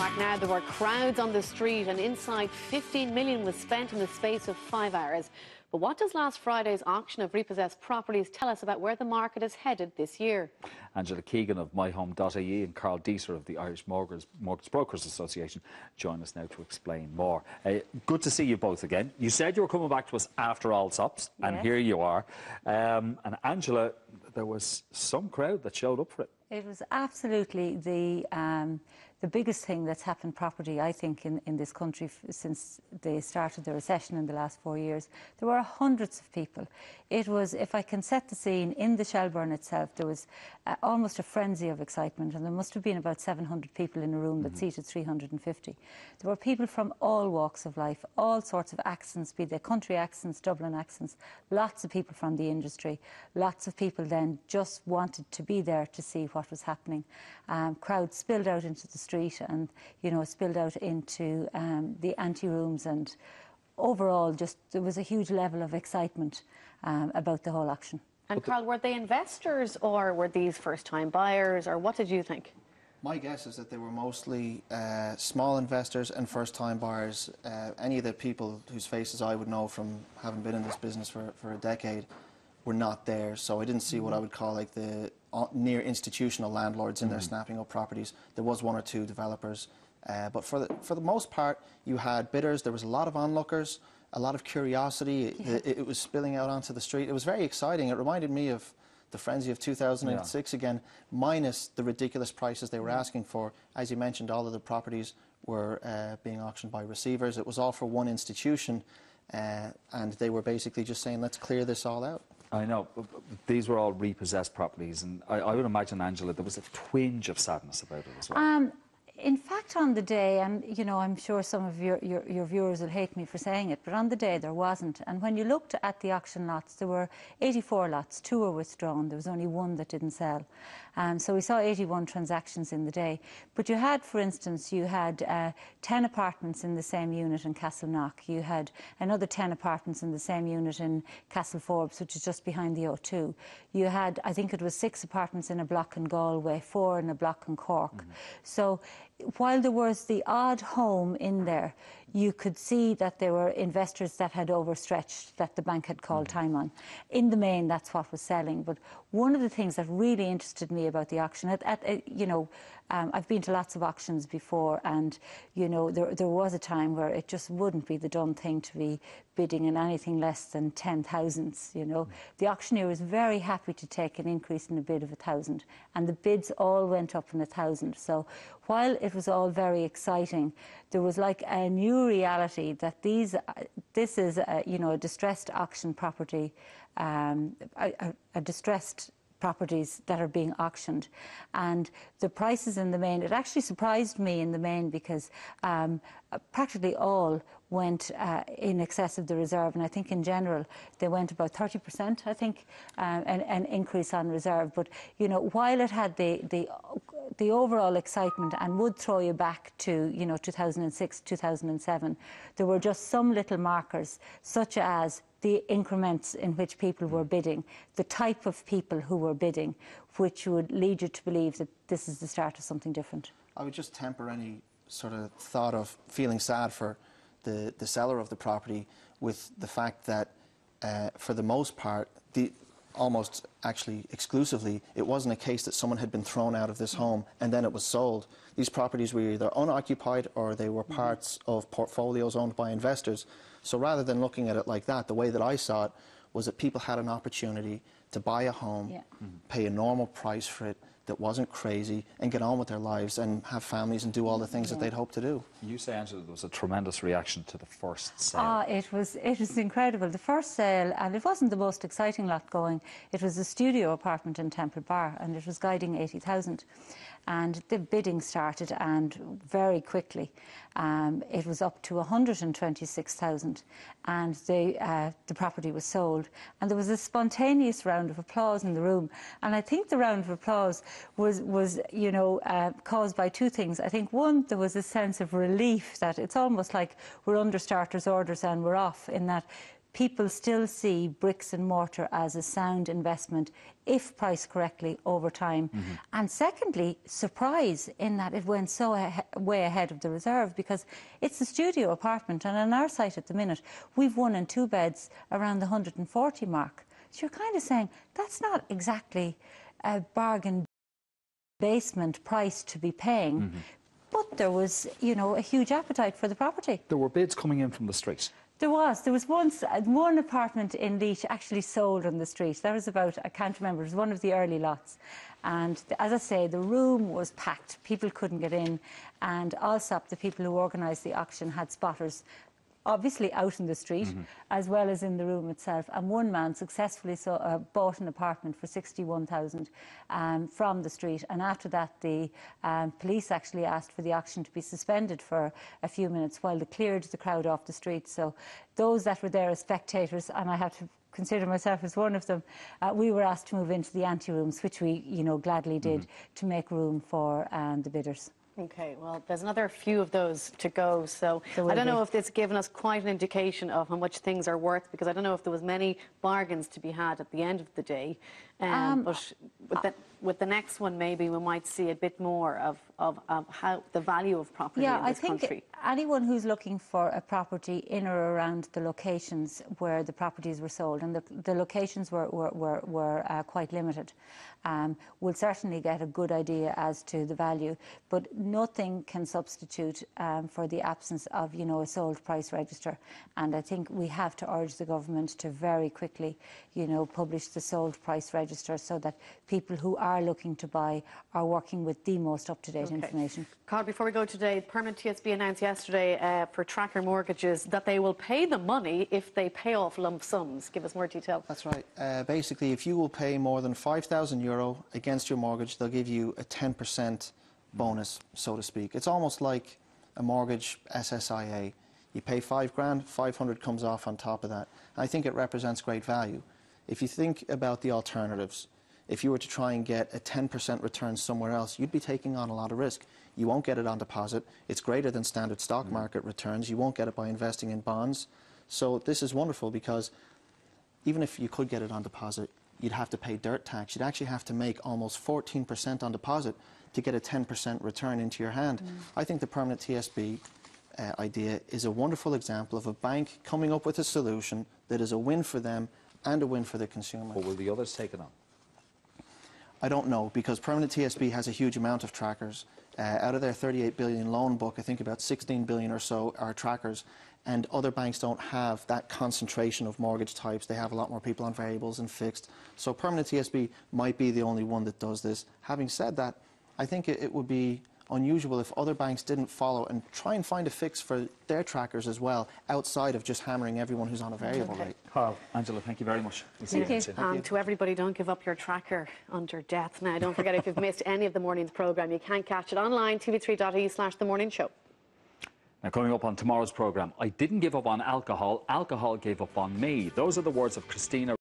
Mark, now there were crowds on the street and inside 15 million was spent in the space of 5 hours. But what does last Friday's auction of repossessed properties tell us about where the market is headed this year? Angela Keegan of MyHome.ie and Karl Deeter of the Irish Mortgage Brokers Association join us now to explain more. Good to see you both again. You said you were coming back to us after Allsops, and here you are. And Angela, there was some crowd that showed up for it. It was absolutely the biggest thing that's happened property, I think, in this country since they started the recession in the last 4 years. There were hundreds of people. It was, if I can set the scene, in the Shelbourne itself, there was almost a frenzy of excitement, and there must have been about 700 people in a room that seated 350. There were people from all walks of life, all sorts of accents, be they country accents, Dublin accents, lots of people from the industry. Lots of people then just wanted to be there to see what was happening. Crowds spilled out into the street and, spilled out into the ante-rooms, and overall just there was a huge level of excitement about the whole auction. And Karl, were they investors or were these first-time buyers, or what did you think? My guess is that they were mostly small investors and first-time buyers. Any of the people whose faces I would know from having been in this business for a decade were not there, so I didn't see what I would call like the near institutional landlords in there snapping up properties. There was one or two developers, but for the most part you had bidders. There was a lot of onlookers, a lot of curiosity. It was spilling out onto the street. It was very exciting. It reminded me of the frenzy of 2006 again, minus the ridiculous prices they were asking for. As you mentioned, all of the properties were being auctioned by receivers. It was all for one institution, and they were basically just saying, let's clear this all out. I know, but these were all repossessed properties, and I would imagine, Angela, there was a twinge of sadness about it as well. In fact, on the day, and I'm sure some of your viewers will hate me for saying it, but on the day there wasn't. And when you looked at the auction lots, there were 84 lots, 2 were withdrawn, there was only 1 that didn't sell. So we saw 81 transactions in the day. But you had, for instance, 10 apartments in the same unit in Castleknock. You had another 10 apartments in the same unit in Castleforbes, which is just behind the O2. You had, I think it was 6 apartments in a block in Galway, 4 in a block in Cork. So while there was the odd home in there, you could see that there were investors that had overstretched, that the bank had called time on. In the main, that's what was selling. But one of the things that really interested me about the auction, I've been to lots of auctions before, and there was a time where it just wouldn't be the done thing to be bidding in anything less than 10,000. The auctioneer was very happy to take an increase in a bid of 1,000, and the bids all went up in 1,000. So while it was all very exciting, there was like a new reality that this is a distressed auction property, a distressed properties that are being auctioned, and the prices in the main, it actually surprised me in the main, because practically all went in excess of the reserve, and I think in general they went about 30%, I think, an increase on reserve. But while it had the overall excitement and would throw you back to 2006, 2007, there were just some little markers, such as the increments in which people were bidding, the type of people who were bidding, which would lead you to believe that this is the start of something different. I would just temper any sort of thought of feeling sad for the seller of the property with the fact that for the most part, almost actually exclusively, it wasn't a case that someone had been thrown out of this home and then it was sold. These properties were either unoccupied or they were parts of portfolios owned by investors. So rather than looking at it like that, the way that I saw it was that people had an opportunity to buy a home, pay a normal price for it that wasn't crazy, and get on with their lives and have families and do all the things that they'd hoped to do. You say, Angela, there was a tremendous reaction to the first sale. It was incredible. The first sale, and it wasn't the most exciting lot going. It was a studio apartment in Temple Bar, and it was guiding 80,000. And the bidding started, and very quickly it was up to 126,000, and the property was sold. And there was a spontaneous round of applause in the room, and I think the round of applause was caused by 2 things. I think, one, there was a sense of relief that it's almost like we're under starters' orders and we're off, in that people still see bricks and mortar as a sound investment if priced correctly over time. And secondly, surprise in that it went so way ahead of the reserve, because it's a studio apartment, and on our site at the minute we've 1 and 2 beds around the 140 mark. So you're kind of saying that's not exactly a bargain basement price to be paying. But there was, you know, a huge appetite for the property. There were bids coming in from the street. There was once one apartment in Leach actually sold on the street. That was about, I can't remember, it was one of the early lots. And as I say, the room was packed. People couldn't get in. And Allsops, the people who organised the auction, had spotters obviously out in the street as well as in the room itself, and one man successfully bought an apartment for 61,000 from the street, and after that the police actually asked for the auction to be suspended for a few minutes while they cleared the crowd off the street. So those that were there as spectators, and I have to consider myself as one of them, we were asked to move into the ante-rooms, which we, you know, gladly did to make room for the bidders. Okay, well, there's another few of those to go, so I don't know if it's given us quite an indication of how much things are worth, because I don't know if there was many bargains to be had at the end of the day. But with the next one, maybe we might see a bit more of how the value of property in this country. I think anyone who's looking for a property in or around the locations where the properties were sold, and the locations were quite limited, will certainly get a good idea as to the value. But nothing can substitute for the absence of, you know, a sold price register. And I think we have to urge the government to very quickly, you know, publish the sold price register so that people who are looking to buy are working with the most up-to-date information. Carl, before we go today, Permanent TSB announced yesterday for tracker mortgages that they will pay the money if they pay off lump sums. Give us more detail. That's right. Basically, if you will pay more than €5,000 against your mortgage, they'll give you a 10% bonus, so to speak. It's almost like a mortgage SSIA. You pay £5,000, 500 comes off on top of that. I think it represents great value. If you think about the alternatives, if you were to try and get a 10% return somewhere else, you'd be taking on a lot of risk. You won't get it on deposit. It's greater than standard stock market returns. You won't get it by investing in bonds. So this is wonderful, because even if you could get it on deposit, you'd have to pay dirt tax. You'd actually have to make almost 14% on deposit to get a 10% return into your hand. I think the Permanent TSB idea is a wonderful example of a bank coming up with a solution that is a win for them and a win for the consumer. But will the others take it on? I don't know, because Permanent TSB has a huge amount of trackers. Out of their 38 billion loan book, I think about 16 billion or so are trackers, and other banks don't have that concentration of mortgage types. They have a lot more people on variables and fixed. So Permanent TSB might be the only one that does this. Having said that, I think it would be unusual if other banks didn't follow and try and find a fix for their trackers as well, outside of just hammering everyone who's on a variable rate. Carl, Angela, thank you very much. We'll see you soon. And to everybody, don't give up your tracker under death. Now, don't forget, if you've missed any of the morning's programme, you can catch it online, tv3.ie/The Morning Show. Now, coming up on tomorrow's programme, I didn't give up on alcohol, alcohol gave up on me. Those are the words of Christina